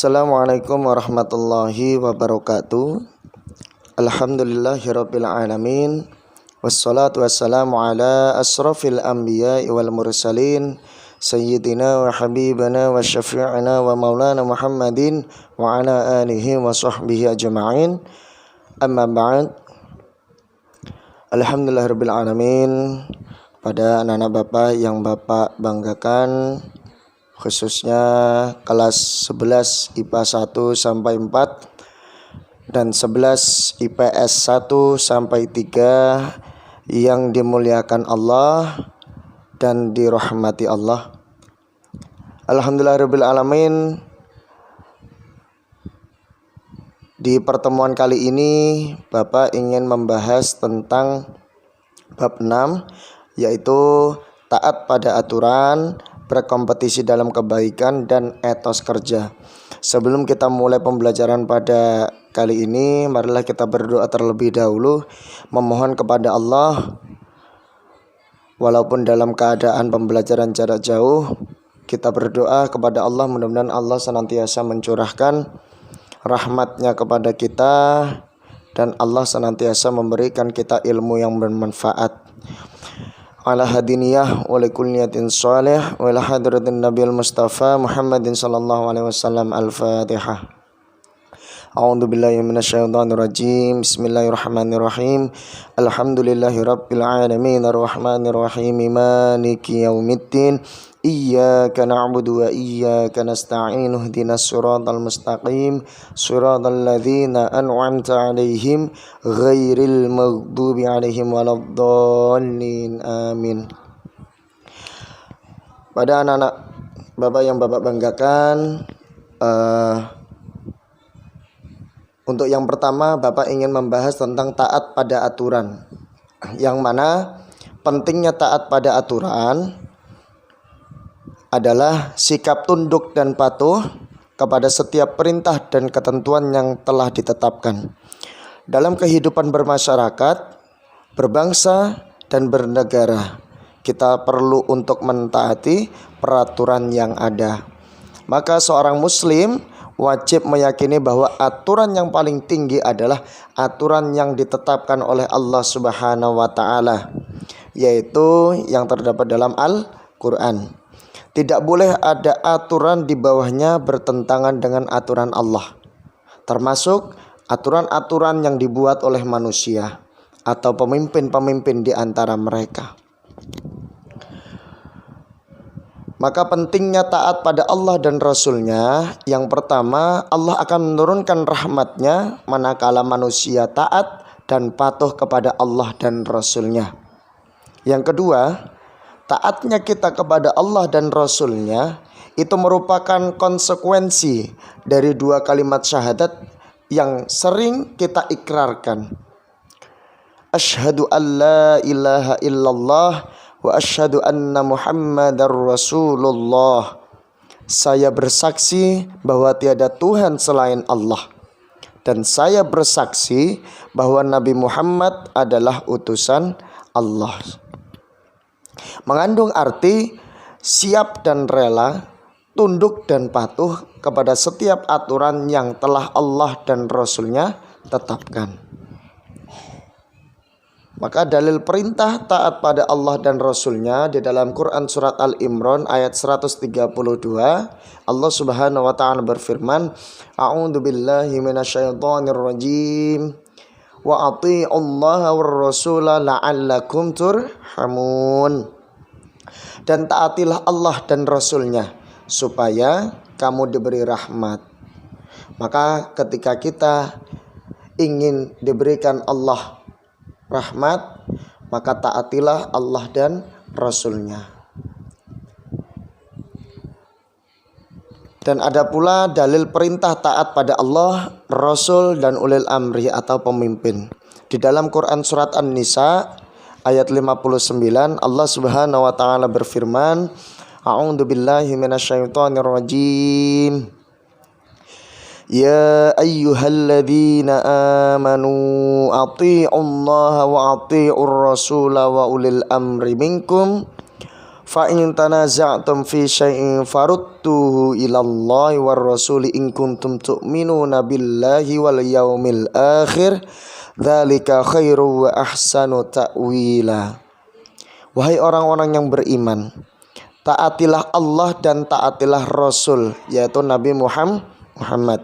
Assalamualaikum warahmatullahi wabarakatuh. Alhamdulillahirabbil alamin. Wassalatu wassalamu ala asrafil anbiya'i wal mursalin sayyidina wa habibana wa syafi'ina wa maulana Muhammadin wa ala alihi wa sahbihi ajma'in. Amma ba'd. Alhamdulillahirabbil alamin. Pada anak-anak Bapak yang Bapak banggakan, khususnya kelas 11 IPA 1 sampai 4 dan 11 IPS 1 sampai 3 yang dimuliakan Allah dan dirahmati Allah. Alhamdulillahirabbil alamin. Di pertemuan kali ini Bapak ingin membahas tentang bab 6, yaitu taat pada aturan, berkompetisi dalam kebaikan, dan etos kerja. Sebelum kita mulai pembelajaran pada kali ini, marilah kita berdoa terlebih dahulu, memohon kepada Allah. Walaupun dalam keadaan pembelajaran jarak jauh, kita berdoa kepada Allah, mudah-mudahan Allah senantiasa mencurahkan rahmatnya kepada kita, dan Allah senantiasa memberikan kita ilmu yang bermanfaat. Ala hadiniyah wa likulliyatin salih wa ila hadratin nabiyil mustafa Muhammadin sallallahu alaihi wasallam. Al-Fatihah. A'udzu billahi minasyaitonir rajim. Bismillahirrahmanirrahim. Alhamdulillahirabbil alamin arrahmanir rahim maliki yaumiddin. Iyyaka na'budu wa iyyaka nasta'in. Ihdinas siratal mustaqim, siratal ladzina an'amta 'alaihim ghairil maghdubi 'alaihim waladdallin. Amin. Pada anak-anak Bapak yang Bapak banggakan, untuk yang pertama Bapak ingin membahas tentang taat pada aturan, yang mana pentingnya taat pada aturan adalah sikap tunduk dan patuh kepada setiap perintah dan ketentuan yang telah ditetapkan. Dalam kehidupan bermasyarakat, berbangsa, dan bernegara, kita perlu untuk mentaati peraturan yang ada. Maka seorang muslim wajib meyakini bahwa aturan yang paling tinggi adalah aturan yang ditetapkan oleh Allah Subhanahu wa taala, yaitu yang terdapat dalam Al-Qur'an. Tidak boleh ada aturan di bawahnya bertentangan dengan aturan Allah, termasuk aturan-aturan yang dibuat oleh manusia atau pemimpin-pemimpin di antara mereka. Maka pentingnya taat pada Allah dan Rasul-Nya. Yang pertama, Allah akan menurunkan rahmat-Nya manakala manusia taat dan patuh kepada Allah dan Rasul-Nya. Yang kedua, taatnya kita kepada Allah dan Rasul-Nya itu merupakan konsekuensi dari dua kalimat syahadat yang sering kita ikrarkan. Asyhadu an la ilaha illallah wa asyhadu anna Muhammadar Rasulullah. Saya bersaksi bahwa tiada Tuhan selain Allah, dan saya bersaksi bahwa Nabi Muhammad adalah utusan Allah. Mengandung arti siap dan rela, tunduk dan patuh kepada setiap aturan yang telah Allah dan Rasul-Nya tetapkan. Maka dalil perintah taat pada Allah dan Rasul-Nya di dalam Quran surat Al-Imran ayat 132, Allah Subhanahu wa taala berfirman, A'udzu billahi minasyaitonir rajim. Wa ati'ullaha war rasula la'allakum turhamun. Dan taatilah Allah dan Rasul-Nya supaya kamu diberi rahmat. Maka ketika kita ingin diberikan Allah rahmat, maka taatilah Allah dan Rasul-Nya. Dan ada pula dalil perintah taat pada Allah, Rasul, dan ulil amri atau pemimpin. Di dalam Quran surat An-Nisa ayat 59, Allah Subhanahu wa taala berfirman, A'udzu billahi minasyaitonir rajim. Ya ayyuhalladzina amanu athi'ullaha wa athi'ur rasula wa ulil amri minkum fa in tanaza'tum fi syai'in farudduhu ilallahi war rasuli in kuntum tu'minuna billahi wal yaumil akhir dzalika khairu wa ahsanu ta'wila. Wahai orang-orang yang beriman, taatilah Allah dan taatilah Rasul, yaitu Nabi Muhammad,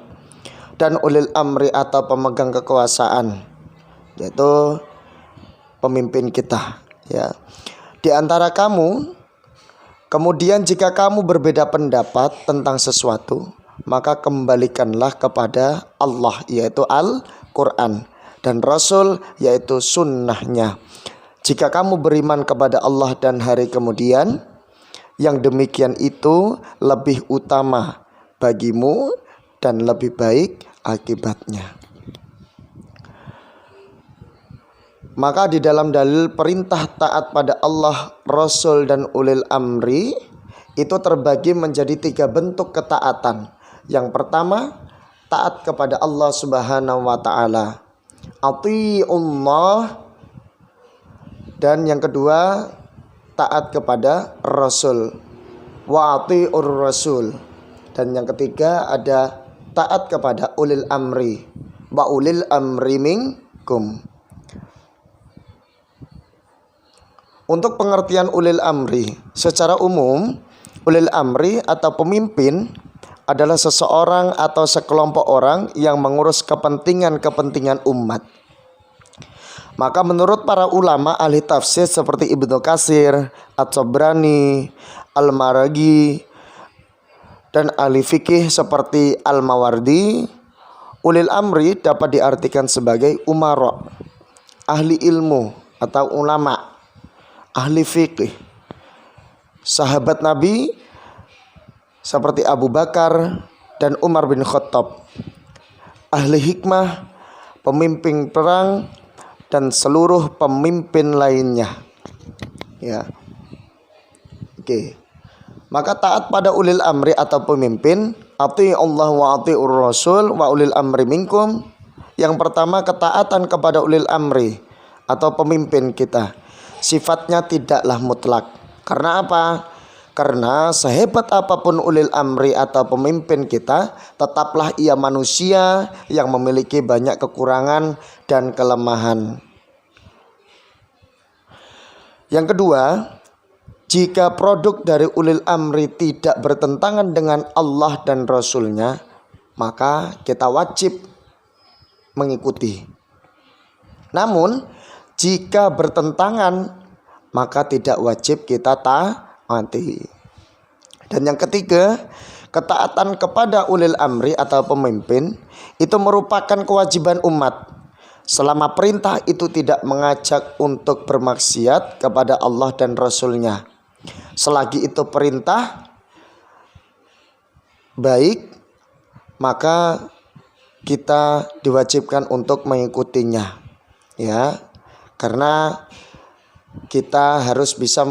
dan ulil amri atau pemegang kekuasaan, yaitu pemimpin kita, ya, di antara kamu. Kemudian jika kamu berbeda pendapat tentang sesuatu, maka kembalikanlah kepada Allah, yaitu Al-Quran, dan Rasul, yaitu sunnahnya. Jika kamu beriman kepada Allah dan hari kemudian, yang demikian itu lebih utama bagimu dan lebih baik akibatnya. Maka di dalam dalil perintah taat pada Allah, Rasul, dan ulil amri itu terbagi menjadi 3 bentuk ketaatan. Yang pertama, taat kepada Allah Subhanahu wa ta'ala, ati'ullah. Dan yang kedua, taat kepada Rasul, wa ati'ur Rasul. Dan yang ketiga ada taat kepada ulil amri, wa ulil amri minkum. Untuk pengertian ulil amri, secara umum ulil amri atau pemimpin adalah seseorang atau sekelompok orang yang mengurus kepentingan umat. Maka menurut para ulama ahli tafsir seperti Ibnu Katsir, At-Tabrani, Al-Maraghi, dan ahli fikih seperti Al-Mawardi, ulil amri dapat diartikan sebagai umara, ahli ilmu atau ulama, ahli fikih, sahabat Nabi seperti Abu Bakar dan Umar bin Khattab, ahli hikmah, pemimpin perang, dan seluruh pemimpin lainnya, ya. Oke. Maka taat pada ulil amri atau pemimpin, ati'ullah wa ati'ur rasul wa ulil amri minkum. Yang pertama, ketaatan kepada ulil amri atau pemimpin kita sifatnya tidaklah mutlak. Karena apa? Karena sehebat apapun ulil amri atau pemimpin kita, tetaplah ia manusia yang memiliki banyak kekurangan dan kelemahan. Yang kedua, jika produk dari ulil amri tidak bertentangan dengan Allah dan Rasulnya, maka kita wajib mengikuti. Namun, jika bertentangan, maka tidak wajib kita taati. Dan yang ketiga, ketaatan kepada ulil amri atau pemimpin itu merupakan kewajiban umat, selama perintah itu tidak mengajak untuk bermaksiat kepada Allah dan Rasulnya. Selagi itu perintah baik, maka kita diwajibkan untuk mengikutinya, ya, karena kita harus bisa